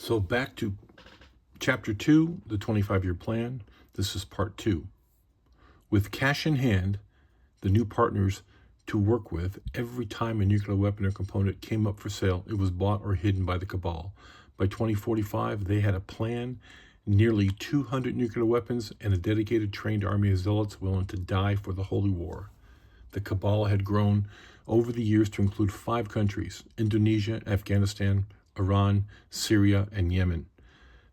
So back to Chapter 2, the 25-year plan. This is part 2. With cash in hand, the new partners to work with, every time a nuclear weapon or component came up for sale, it was bought or hidden by the cabal. By 2045, they had a plan, nearly 200 nuclear weapons, and a dedicated trained army of zealots willing to die for the holy war. The cabal had grown over the years to include 5 countries: Indonesia, Afghanistan, Iran, Syria, and Yemen.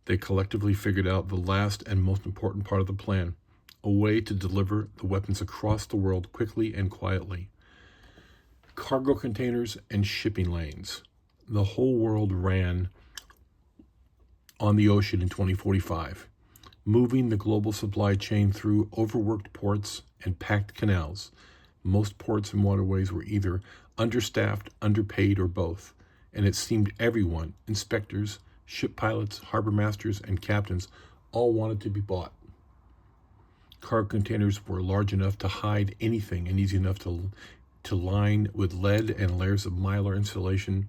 They collectively figured out the last and most important part of the plan: a way to deliver the weapons across the world quickly and quietly. Cargo containers and shipping lanes. The whole world ran on the ocean in 2045, moving the global supply chain through overworked ports and packed canals. Most ports and waterways were either understaffed, underpaid, or both, and it seemed everyone, inspectors, ship pilots, harbor masters, and captains, all wanted to be bought. Cargo containers were large enough to hide anything and easy enough to line with lead and layers of mylar insulation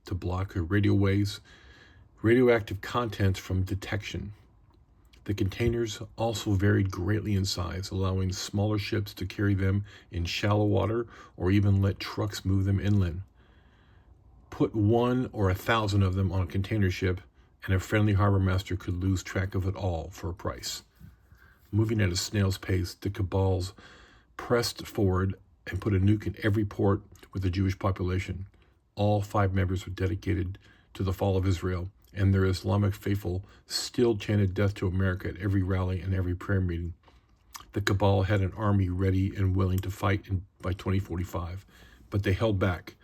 to block radio waves, radioactive contents from detection. The containers also varied greatly in size, allowing smaller ships to carry them in shallow water or even let trucks move them inland. Put 1 or 1,000 of them on a container ship, and a friendly harbor master could lose track of it all for a price. Moving at a snail's pace, the cabals pressed forward and put a nuke in every port with the Jewish population. All 5 members were dedicated to the fall of Israel, and their Islamic faithful still chanted death to America at every rally and every prayer meeting. The cabal had an army ready and willing to fight by 2045, but they held back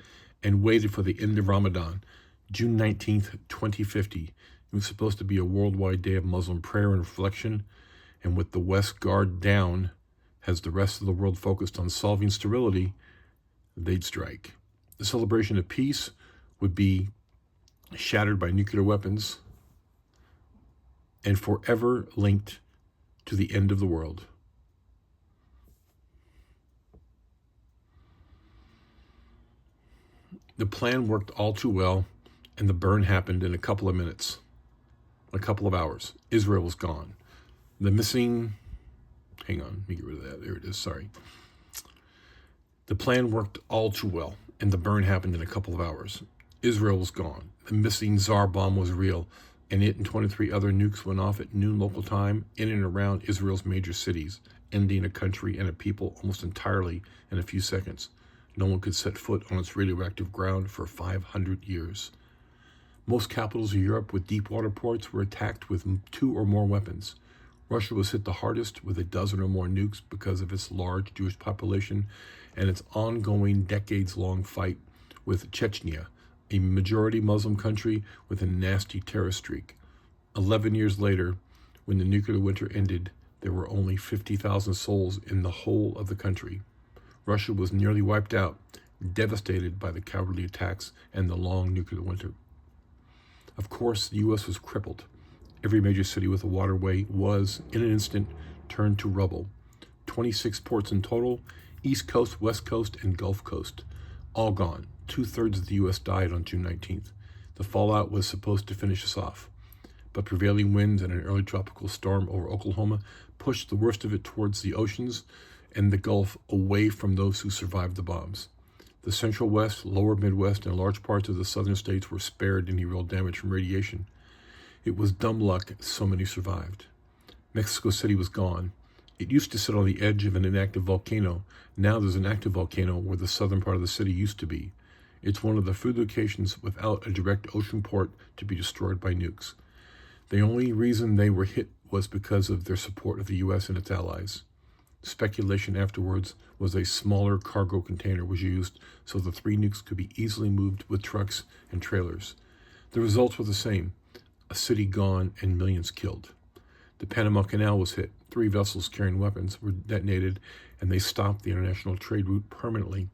and waited for the end of Ramadan, June 19th, 2050. It was supposed to be a worldwide day of Muslim prayer and reflection, and with the West guard down, as the rest of the world focused on solving sterility, they'd strike. The celebration of peace would be shattered by nuclear weapons and forever linked to the end of the world. The plan worked all too well, and the burn happened in a couple of minutes, a couple of hours. Israel was gone. The missing, hang on, let me get rid of that. There it is, sorry. The plan worked all too well, and the burn happened in a couple of hours. Israel was gone. The missing Tsar bomb was real, and it and 23 other nukes went off at noon local time in and around Israel's major cities, ending a country and a people almost entirely in a few seconds. No one could set foot on its radioactive ground for 500 years. Most capitals of Europe with deep water ports were attacked with 2 or more weapons. Russia was hit the hardest with a dozen or more nukes because of its large Jewish population and its ongoing decades-long fight with Chechnya, a majority Muslim country with a nasty terrorist streak. 11 years later, when the nuclear winter ended, there were only 50,000 souls in the whole of the country. Russia was nearly wiped out, devastated by the cowardly attacks and the long nuclear winter. Of course, the U.S. was crippled. Every major city with a waterway was, in an instant, turned to rubble. 26 ports in total, East Coast, West Coast, and Gulf Coast, all gone. 2/3 of the U.S. died on June 19th. The fallout was supposed to finish us off, but prevailing winds and an early tropical storm over Oklahoma pushed the worst of it towards the oceans and the Gulf, away from those who survived the bombs. The Central West, Lower Midwest, and large parts of the southern states were spared any real damage from radiation. It was dumb luck so many survived. Mexico City was gone. It used to sit on the edge of an inactive volcano. Now there's an active volcano where the southern part of the city used to be. It's one of the few locations without a direct ocean port to be destroyed by nukes. The only reason they were hit was because of their support of the U.S. and its allies. Speculation afterwards was a smaller cargo container was used so the 3 nukes could be easily moved with trucks and trailers. The results were the same: a city gone and millions killed. The Panama Canal was hit. 3 vessels carrying weapons were detonated, and they stopped the international trade route permanently.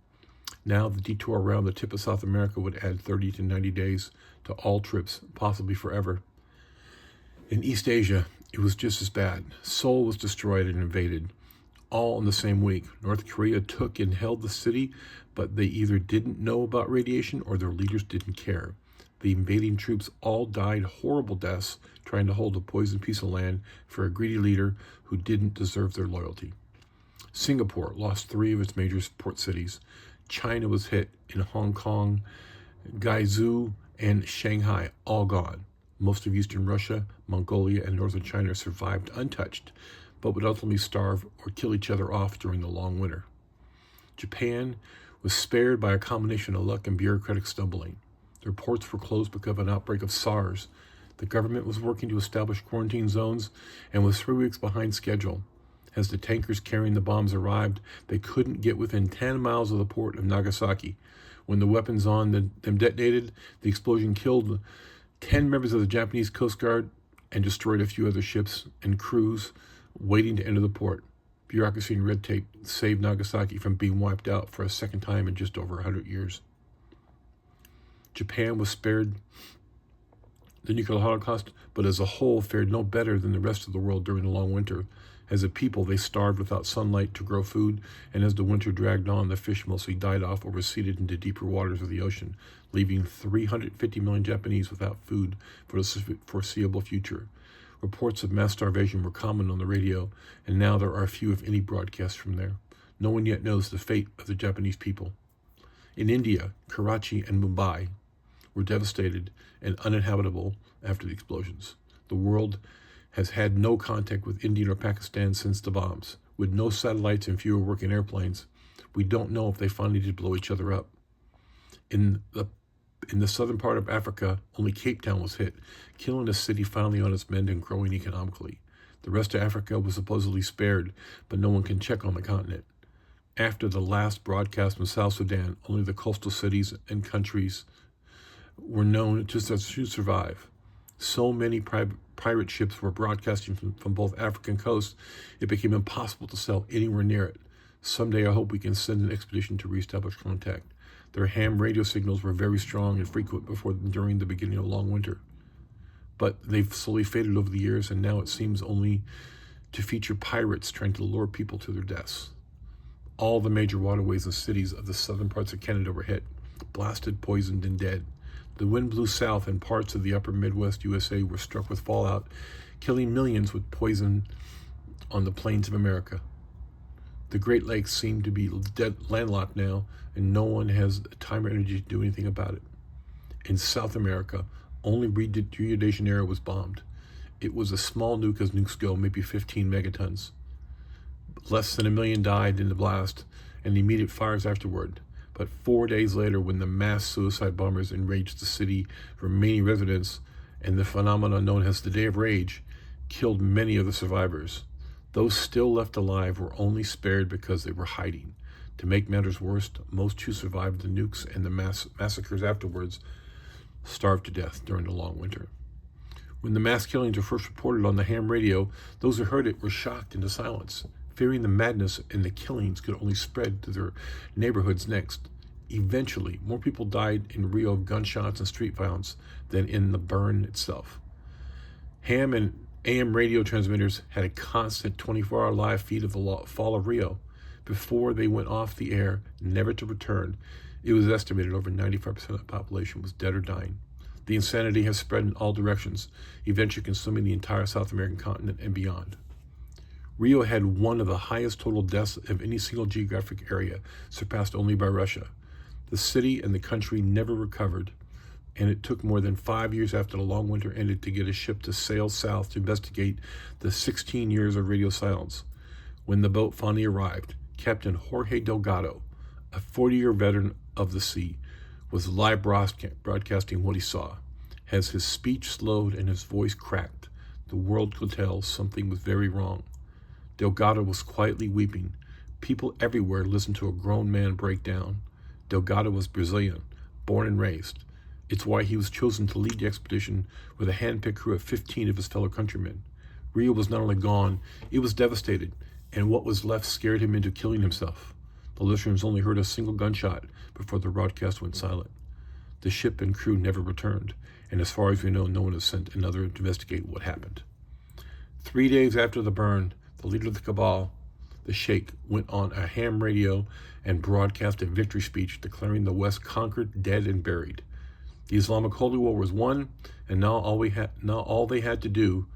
Now the detour around the tip of South America would add 30 to 90 days to all trips, possibly forever. In East Asia, it was just as bad. Seoul was destroyed and invaded, all in the same week. North Korea took and held the city, but they either didn't know about radiation or their leaders didn't care. The invading troops all died horrible deaths trying to hold a poisoned piece of land for a greedy leader who didn't deserve their loyalty. Singapore lost 3 of its major port cities. China was hit in Hong Kong, Guizhou, and Shanghai, all gone. Most of eastern Russia, Mongolia, and northern China survived untouched, but would ultimately starve or kill each other off during the long winter. Japan was spared by a combination of luck and bureaucratic stumbling. Their ports were closed because of an outbreak of SARS. The government was working to establish quarantine zones and was 3 weeks behind schedule. As the tankers carrying the bombs arrived, they couldn't get within 10 miles of the port of Nagasaki. When the weapons on them detonated, the explosion killed 10 members of the Japanese Coast Guard and destroyed a few other ships and crews waiting to enter the port. Bureaucracy and red tape saved Nagasaki from being wiped out for a second time in just over 100 years. Japan was spared the nuclear holocaust, but as a whole fared no better than the rest of the world during the long winter. As a people, they starved without sunlight to grow food, and as the winter dragged on, the fish mostly died off or receded into deeper waters of the ocean, leaving 350 million Japanese without food for the foreseeable future. Reports of mass starvation were common on the radio, and now there are few, if any, broadcasts from there. No one yet knows the fate of the Japanese people. In India, Karachi and Mumbai were devastated and uninhabitable after the explosions. The world has had no contact with India or Pakistan since the bombs. With no satellites and fewer working airplanes, we don't know if they finally did blow each other up. In the southern part of Africa, only Cape Town was hit, killing the city finally on its mend and growing economically. The rest of Africa was supposedly spared, but no one can check on the continent. After the last broadcast from South Sudan, only the coastal cities and countries were known just as to survive. So many pirate ships were broadcasting from both African coasts, it became impossible to sail anywhere near it. Someday I hope we can send an expedition to reestablish contact. Their ham radio signals were very strong and frequent during the beginning of long winter. But they've slowly faded over the years, and now it seems only to feature pirates trying to lure people to their deaths. All the major waterways and cities of the southern parts of Canada were hit, blasted, poisoned, and dead. The wind blew south, and parts of the upper Midwest USA were struck with fallout, killing millions with poison on the plains of America. The Great Lakes seem to be landlocked now, and no one has time or energy to do anything about it. In South America, only Rio de Janeiro was bombed. It was a small nuke as nukes go, maybe 15 megatons. Less than 1 million died in the blast and the immediate fires afterward. But 4 days later, when the mass suicide bombers enraged the city remaining residents, and the phenomenon known as the Day of Rage killed many of the survivors. Those still left alive were only spared because they were hiding. To make matters worse, most who survived the nukes and the massacres afterwards starved to death during the long winter. When the mass killings were first reported on the ham radio, those who heard it were shocked into silence, fearing the madness and the killings could only spread to their neighborhoods next. Eventually, more people died in Rio of gunshots and street violence than in the burn itself. Ham and AM radio transmitters had a constant 24-hour live feed of the fall of Rio. Before they went off the air, never to return, it was estimated over 95% of the population was dead or dying. The insanity has spread in all directions, eventually consuming the entire South American continent and beyond. Rio had one of the highest total deaths of any single geographic area, surpassed only by Russia. The city and the country never recovered, and it took more than 5 years after the long winter ended to get a ship to sail south to investigate the 16 years of radio silence. When the boat finally arrived, Captain Jorge Delgado, a 40-year veteran of the sea, was live broadcasting what he saw. As his speech slowed and his voice cracked, the world could tell something was very wrong. Delgado was quietly weeping. People everywhere listened to a grown man break down. Delgado was Brazilian, born and raised. It's why he was chosen to lead the expedition with a hand-picked crew of 15 of his fellow countrymen. Rio was not only gone, it was devastated, and what was left scared him into killing himself. The listeners only heard a single gunshot before the broadcast went silent. The ship and crew never returned, and as far as we know, no one has sent another to investigate what happened. 3 days after the burn, the leader of the cabal, the Sheikh, went on a ham radio and broadcast a victory speech declaring the West conquered, dead, and buried. The Islamic Holy War was won, and now all they had to do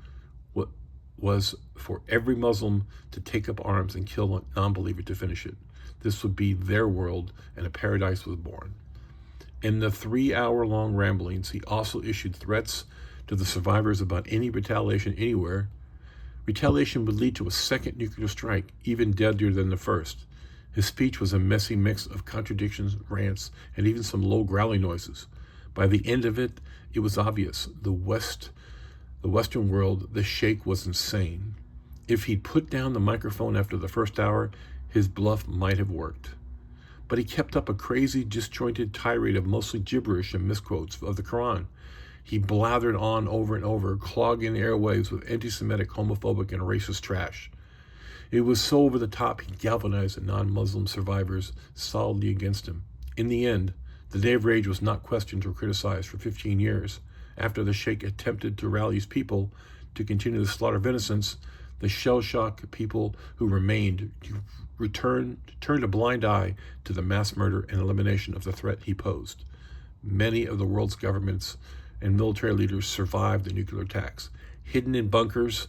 was for every Muslim to take up arms and kill a non-believer to finish it. This would be their world, and a paradise was born. In the 3-hour-long ramblings, he also issued threats to the survivors about any retaliation anywhere. Retaliation would lead to a second nuclear strike, even deadlier than the first. His speech was a messy mix of contradictions, rants, and even some low growling noises. By the end of it, it was obvious. The Western world, the Sheikh was insane. If he'd put down the microphone after the first hour, his bluff might have worked. But he kept up a crazy, disjointed tirade of mostly gibberish and misquotes of the Quran. He blathered on over and over, clogging the airwaves with anti-Semitic, homophobic, and racist trash. It was so over the top he galvanized the non-Muslim survivors solidly against him. In the end, the Day of Rage was not questioned or criticized for 15 years. After the Sheikh attempted to rally his people to continue the slaughter of innocents, the shell-shocked people who remained turned a blind eye to the mass murder and elimination of the threat he posed. Many of the world's governments and military leaders survived the nuclear attacks, hidden in bunkers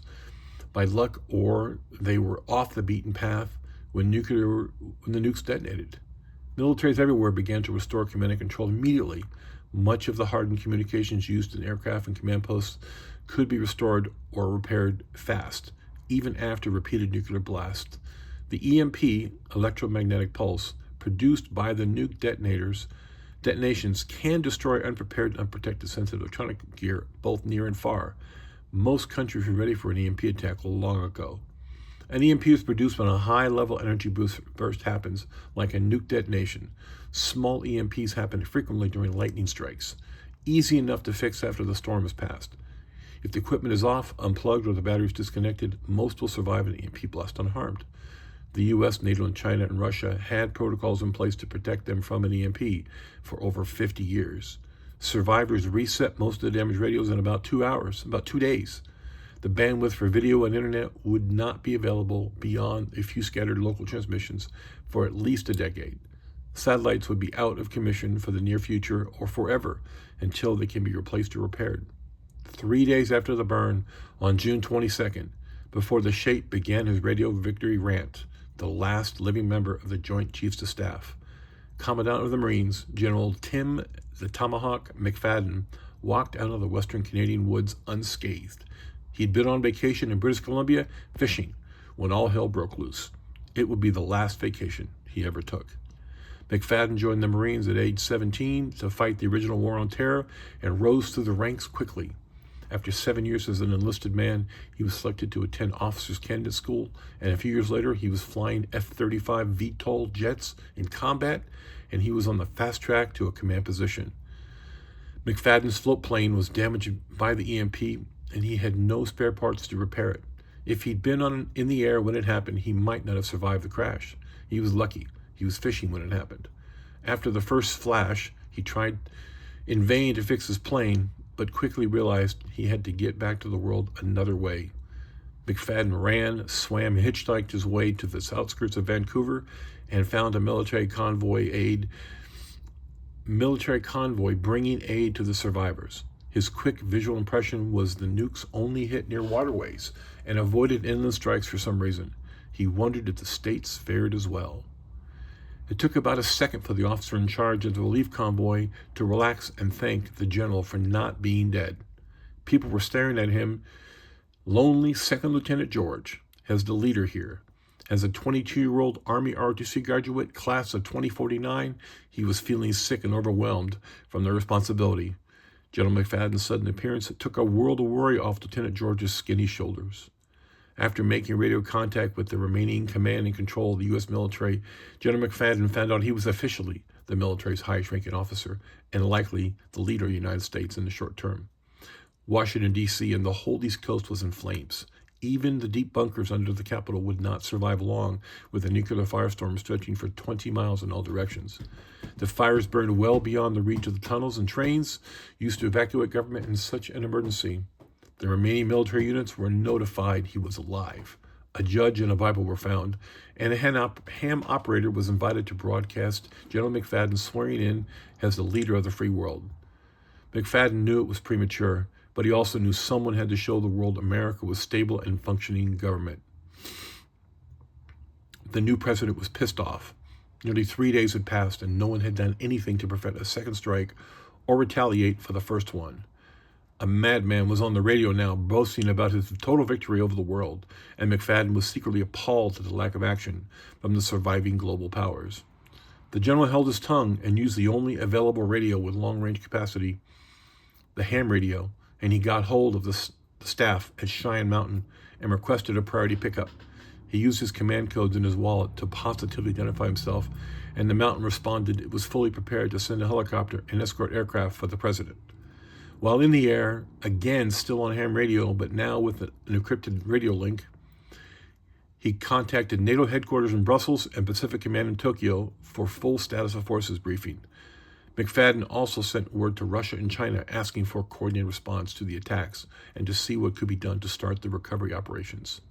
by luck, or they were off the beaten path when the nukes detonated. Militaries everywhere began to restore command and control immediately. Much of the hardened communications used in aircraft and command posts could be restored or repaired fast, even after repeated nuclear blasts. The EMP, electromagnetic pulse, produced by the nuke detonations can destroy unprepared and unprotected sensitive electronic gear, both near and far. Most countries were ready for an EMP attack long ago. An EMP is produced when a high-level energy burst happens, like a nuke detonation. Small EMPs happen frequently during lightning strikes, easy enough to fix after the storm has passed. If the equipment is off, unplugged, or the battery is disconnected, most will survive an EMP blast unharmed. The US, NATO, and China and Russia had protocols in place to protect them from an EMP for over 50 years. Survivors reset most of the damaged radios in about 2 hours, about 2 days. The bandwidth for video and internet would not be available beyond a few scattered local transmissions for at least a decade. Satellites would be out of commission for the near future or forever until they can be replaced or repaired. 3 days after the burn, on June 22nd, before the Sheikh began his radio victory rant, the last living member of the Joint Chiefs of Staff, Commandant of the Marines, General Tim the Tomahawk McFadden, walked out of the Western Canadian woods unscathed. He'd been on vacation in British Columbia fishing when all hell broke loose. It would be the last vacation he ever took. McFadden joined the Marines at age 17 to fight the original war on terror and rose through the ranks quickly. After 7 years as an enlisted man, he was selected to attend Officers Candidate School, and a few years later, he was flying F-35 VTOL jets in combat, and he was on the fast track to a command position. McFadden's float plane was damaged by the EMP, and he had no spare parts to repair it. If he'd been in the air when it happened, he might not have survived the crash. He was lucky. He was fishing when it happened. After the first flash, he tried in vain to fix his plane, but quickly realized he had to get back to the world another way. McFadden ran, swam, and hitchhiked his way to the outskirts of Vancouver and found a military convoy bringing aid to the survivors. His quick visual impression was the nukes only hit near waterways and avoided inland strikes for some reason. He wondered if the States fared as well. It took about a second for the officer in charge of the relief convoy to relax and thank the general for not being dead. People were staring at him. Lonely Second Lieutenant George, as the leader here. As a 22-year-old Army ROTC graduate, class of 2049, he was feeling sick and overwhelmed from the responsibility. General McFadden's sudden appearance took a world of worry off Lieutenant George's skinny shoulders. After making radio contact with the remaining command and control of the U.S. military, General McFadden found out he was officially the military's highest-ranking officer and likely the leader of the United States in the short term. Washington, D.C. and the whole East Coast was in flames. Even the deep bunkers under the Capitol would not survive long, with a nuclear firestorm stretching for 20 miles in all directions. The fires burned well beyond the reach of the tunnels and trains used to evacuate government in such an emergency. The remaining military units were notified he was alive. A judge and a Bible were found, and a ham operator was invited to broadcast General McFadden swearing in as the leader of the free world. McFadden knew it was premature, but he also knew someone had to show the world America was stable and functioning government. The new president was pissed off. Nearly 3 days had passed, and no one had done anything to prevent a second strike or retaliate for the first one. A madman was on the radio now, boasting about his total victory over the world, and McFadden was secretly appalled at the lack of action from the surviving global powers. The general held his tongue and used the only available radio with long-range capacity, the ham radio, and he got hold of the staff at Cheyenne Mountain and requested a priority pickup. He used his command codes in his wallet to positively identify himself, and the mountain responded it was fully prepared to send a helicopter and escort aircraft for the president. While in the air, again still on ham radio, but now with an encrypted radio link, he contacted NATO headquarters in Brussels and Pacific Command in Tokyo for full status of forces briefing. McFadden also sent word to Russia and China asking for a coordinated response to the attacks and to see what could be done to start the recovery operations.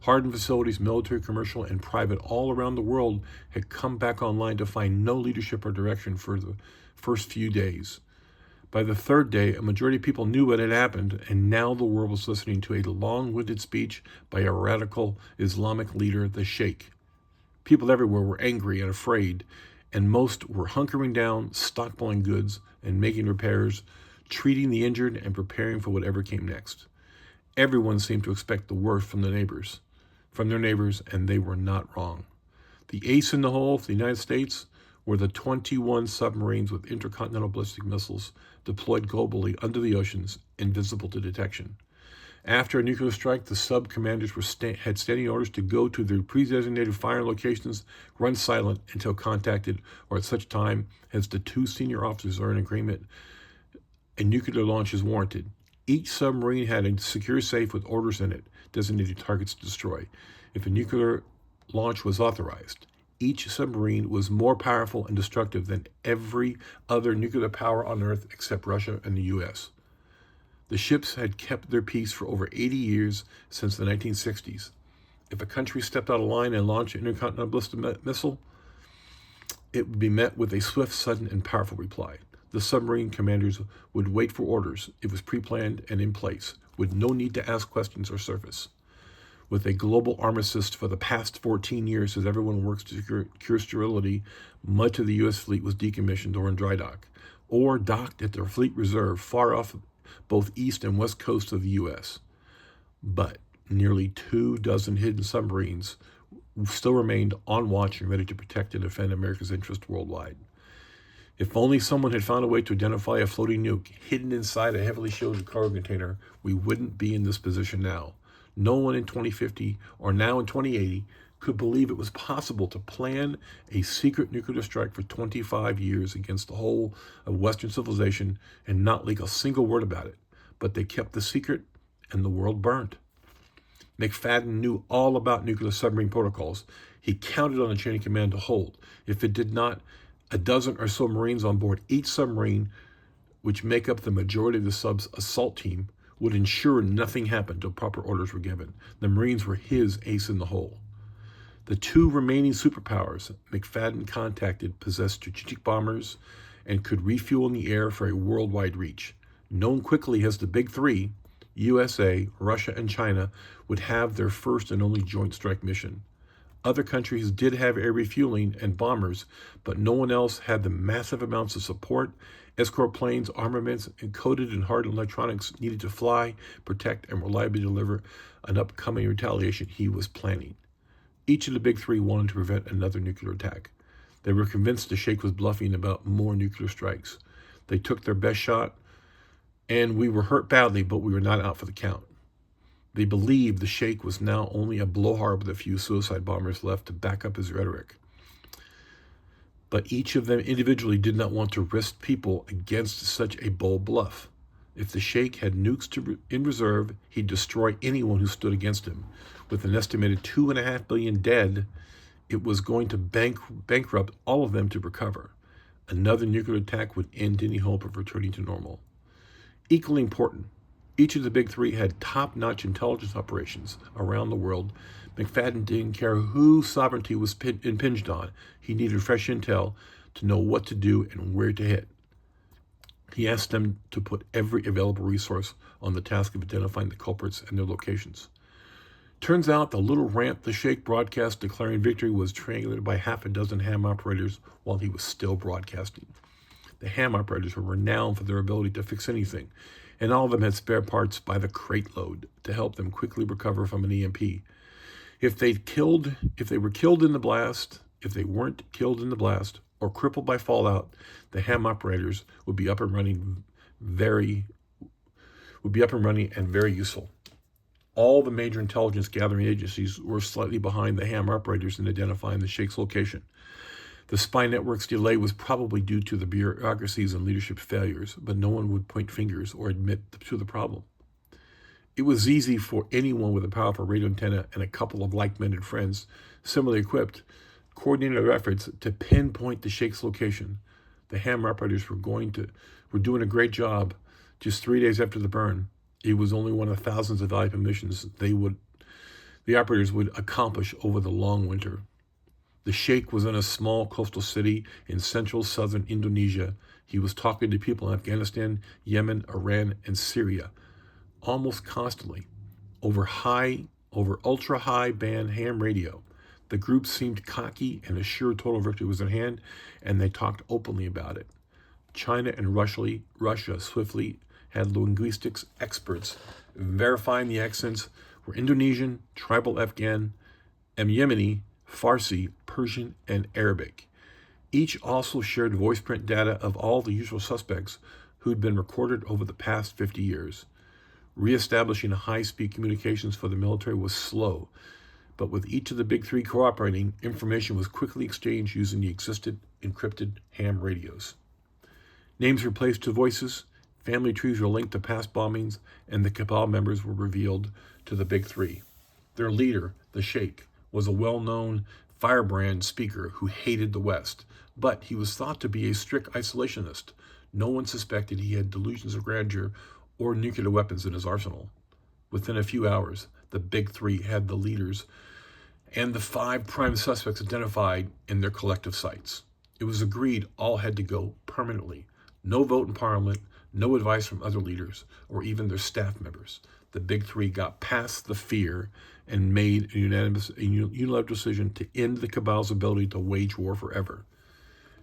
Hardened facilities, military, commercial, and private all around the world had come back online to find no leadership or direction for the first few days. By the third day, a majority of people knew what had happened, and now the world was listening to a long-winded speech by a radical Islamic leader, the Sheikh. People everywhere were angry and afraid, and most were hunkering down, stockpiling goods, and making repairs, treating the injured, and preparing for whatever came next. Everyone seemed to expect the worst from their neighbors, and they were not wrong. The ace in the hole for the United States were the 21 submarines with intercontinental ballistic missiles deployed globally under the oceans, invisible to detection. After a nuclear strike, the sub-commanders had standing orders to go to their pre-designated firing locations, run silent until contacted, or at such time as the two senior officers are in agreement, a nuclear launch is warranted. Each submarine had a secure safe with orders in it, designated targets to destroy, if a nuclear launch was authorized. Each submarine was more powerful and destructive than every other nuclear power on Earth except Russia and the U.S. The ships had kept their peace for over 80 years since the 1960s. If a country stepped out of line and launched an intercontinental ballistic missile, it would be met with a swift, sudden, and powerful reply. The submarine commanders would wait for orders. It was pre-planned and in place, with no need to ask questions or surface. With a global armistice for the past 14 years as everyone works to cure sterility, much of the U.S. fleet was decommissioned or in dry dock, or docked at their fleet reserve far off both east and west coasts of the U.S. But nearly 24 hidden submarines still remained on watch and ready to protect and defend America's interests worldwide. If only someone had found a way to identify a floating nuke hidden inside a heavily shielded cargo container, we wouldn't be in this position now. No one in 2050 or now in 2080 could believe it was possible to plan a secret nuclear strike for 25 years against the whole of Western civilization and not leak a single word about it. But they kept the secret, and the world burned. McFadden knew all about nuclear submarine protocols. He counted on the chain of command to hold. If it did not, a dozen or so Marines on board each submarine, which make up the majority of the sub's assault team, would ensure nothing happened until proper orders were given. The Marines were his ace in the hole. The two remaining superpowers McFadden contacted possessed strategic bombers and could refuel in the air for a worldwide reach. Known quickly as the Big Three, USA, Russia, and China would have their first and only joint strike mission. Other countries did have air refueling and bombers, but no one else had the massive amounts of support, escort planes, armaments, encoded and hardened electronics needed to fly, protect, and reliably deliver an upcoming retaliation he was planning. Each of the Big Three wanted to prevent another nuclear attack. They were convinced the Sheikh was bluffing about more nuclear strikes. They took their best shot, and we were hurt badly, but we were not out for the count. They believed the Sheikh was now only a blowhard with a few suicide bombers left to back up his rhetoric. But each of them individually did not want to risk people against such a bold bluff. If the Sheikh had nukes in reserve, he'd destroy anyone who stood against him. With an estimated 2.5 billion dead, it was going to bankrupt all of them to recover. Another nuclear attack would end any hope of returning to normal. Equally important, each of the Big Three had top-notch intelligence operations around the world. McFadden didn't care whose sovereignty was impinged on. He needed fresh intel to know what to do and where to hit. He asked them to put every available resource on the task of identifying the culprits and their locations. Turns out the little rant the Sheikh broadcast declaring victory was triangulated by half a dozen ham operators while he was still broadcasting. The ham operators were renowned for their ability to fix anything, and all of them had spare parts by the crate load to help them quickly recover from an EMP. If they were killed in the blast, if they weren't killed in the blast or crippled by fallout, the ham operators would be up and running and very useful. All the major intelligence gathering agencies were slightly behind the ham operators in identifying the Sheikh's location. The spy network's delay was probably due to the bureaucracies and leadership failures, but no one would point fingers or admit to the problem. It was easy for anyone with a powerful radio antenna and a couple of like-minded friends, similarly equipped, coordinate their efforts to pinpoint the Sheikh's location. The ham operators were doing a great job. Just 3 days after the burn, it was only one of thousands of valuable missions the operators would accomplish over the long winter. The Sheikh was in a small coastal city in central southern Indonesia. He was talking to people in Afghanistan, Yemen, Iran, and Syria almost constantly over ultra-high band ham radio. The group seemed cocky and assured total victory was at hand, and they talked openly about it. China and Russia swiftly had linguistics experts verifying the accents were Indonesian, tribal Afghan, Yemeni, Farsi, Persian, and Arabic. Each also shared voice print data of all the usual suspects who'd been recorded over the past 50 years. Reestablishing high-speed communications for the military was slow, but with each of the big three cooperating, information was quickly exchanged using the existing encrypted ham radios. Names replaced to voices, family trees were linked to past bombings, and the cabal members were revealed to the big three. Their leader, the Sheikh, was a well-known firebrand speaker who hated the West, but he was thought to be a strict isolationist. No one suspected he had delusions of grandeur or nuclear weapons in his arsenal. Within a few hours, the big three had the leaders and the 5 prime suspects identified in their collective sites. It was agreed all had to go permanently. No vote in Parliament, no advice from other leaders, or even their staff members. The big three got past the fear and made a unilateral decision to end the cabal's ability to wage war forever.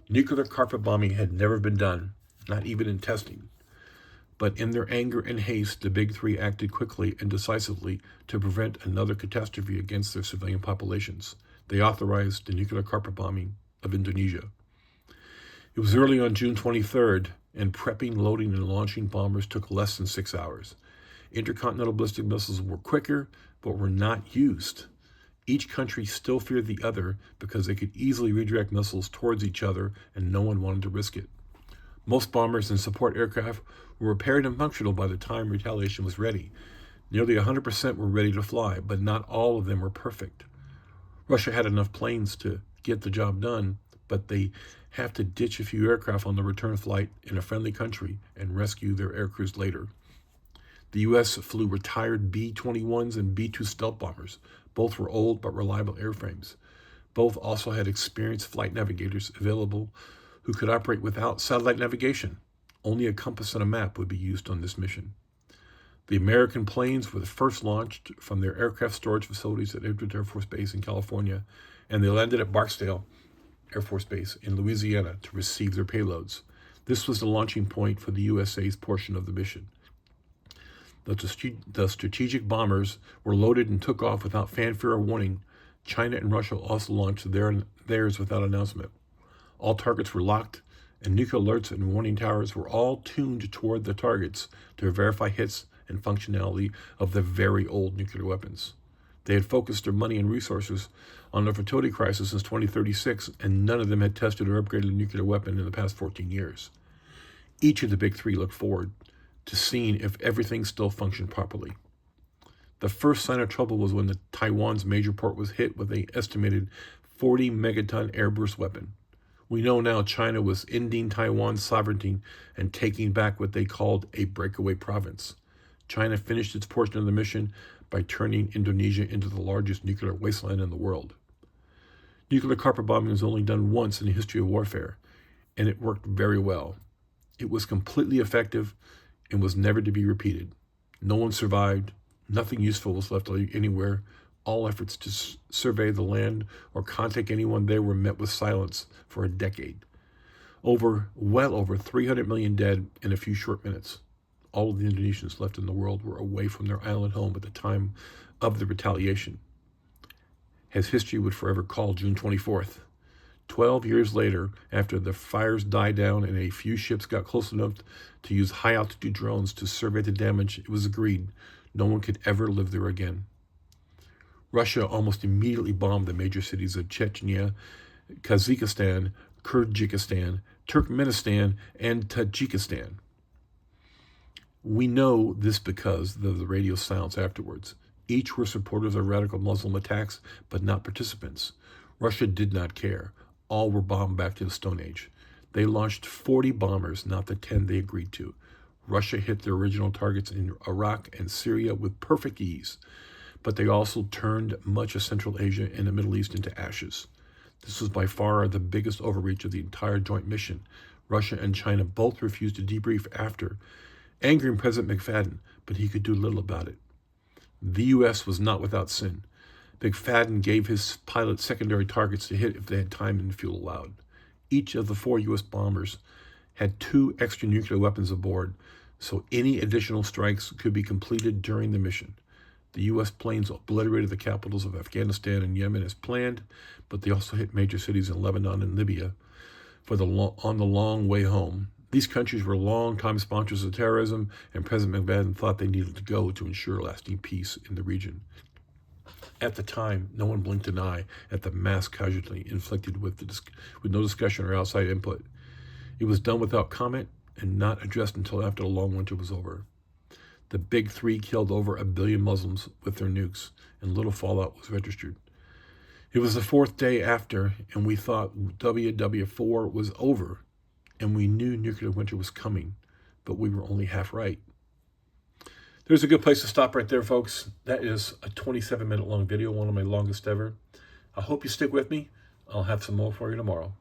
Nuclear carpet bombing had never been done, not even in testing. But in their anger and haste, the big three acted quickly and decisively to prevent another catastrophe against their civilian populations. They authorized the nuclear carpet bombing of Indonesia. It was early on June 23rd, and prepping, loading, and launching bombers took less than 6 hours. Intercontinental ballistic missiles were quicker, but were not used. Each country still feared the other because they could easily redirect missiles towards each other, and no one wanted to risk it. Most bombers and support aircraft were repaired and functional by the time retaliation was ready. Nearly 100% were ready to fly, but not all of them were perfect. Russia had enough planes to get the job done, but they have to ditch a few aircraft on the return flight in a friendly country and rescue their aircrews later. The U.S. flew retired B-21s and B-2 stealth bombers. Both were old but reliable airframes. Both also had experienced flight navigators available who could operate without satellite navigation. Only a compass and a map would be used on this mission. The American planes were the first launched from their aircraft storage facilities at Edwards Air Force Base in California, and they landed at Barksdale Air Force Base in Louisiana to receive their payloads. This was the launching point for the USA's portion of the mission. The strategic bombers were loaded and took off without fanfare or warning. China and Russia also launched theirs without announcement. All targets were locked, and nuclear alerts and warning towers were all tuned toward the targets to verify hits and functionality of the very old nuclear weapons. They had focused their money and resources on the fertility crisis since 2036, and none of them had tested or upgraded a nuclear weapon in the past 14 years. Each of the big three looked forward to seeing if everything still functioned properly. The first sign of trouble was when Taiwan's major port was hit with an estimated 40 megaton airburst weapon. We know now China was ending Taiwan's sovereignty and taking back what they called a breakaway province. China finished its portion of the mission by turning Indonesia into the largest nuclear wasteland in the world. Nuclear carpet bombing was only done once in the history of warfare, and it worked very well. It was completely effective and was never to be repeated. No one survived. Nothing useful was left anywhere. All efforts to survey the land or contact anyone there were met with silence for a decade. Well over 300 million dead in a few short minutes. All of the Indonesians left in the world were away from their island home at the time of the retaliation, as history would forever call June 24th. 12 years later, after the fires died down and a few ships got close enough to use high-altitude drones to survey the damage, it was agreed no one could ever live there again. Russia almost immediately bombed the major cities of Chechnya, Kazakhstan, Kyrgyzstan, Turkmenistan, and Tajikistan. We know this because of the radio silence afterwards. Each were supporters of radical Muslim attacks, but not participants. Russia did not care. All were bombed back to the Stone Age. They launched 40 bombers, not the 10 they agreed to. Russia hit their original targets in Iraq and Syria with perfect ease, but they also turned much of Central Asia and the Middle East into ashes. This was by far the biggest overreach of the entire joint mission. Russia and China both refused to debrief after, angering President McFadden, but he could do little about it. The U.S. was not without sin. McFadden gave his pilots secondary targets to hit if they had time and fuel allowed. Each of the 4 U.S. bombers had 2 extra nuclear weapons aboard, so any additional strikes could be completed during the mission. The U.S. planes obliterated the capitals of Afghanistan and Yemen as planned, but they also hit major cities in Lebanon and Libya on the long way home. These countries were longtime sponsors of terrorism, and President McFadden thought they needed to go to ensure lasting peace in the region. At the time, no one blinked an eye at the mass casualty inflicted with no discussion or outside input. It was done without comment and not addressed until after the long winter was over. The Big Three killed over 1 billion Muslims with their nukes, and little fallout was registered. It was the 4th day after, and we thought WW4 was over, and we knew nuclear winter was coming, but we were only half right. There's a good place to stop right there, folks. That is a 27-minute long video, one of my longest ever. I hope you stick with me. I'll have some more for you tomorrow.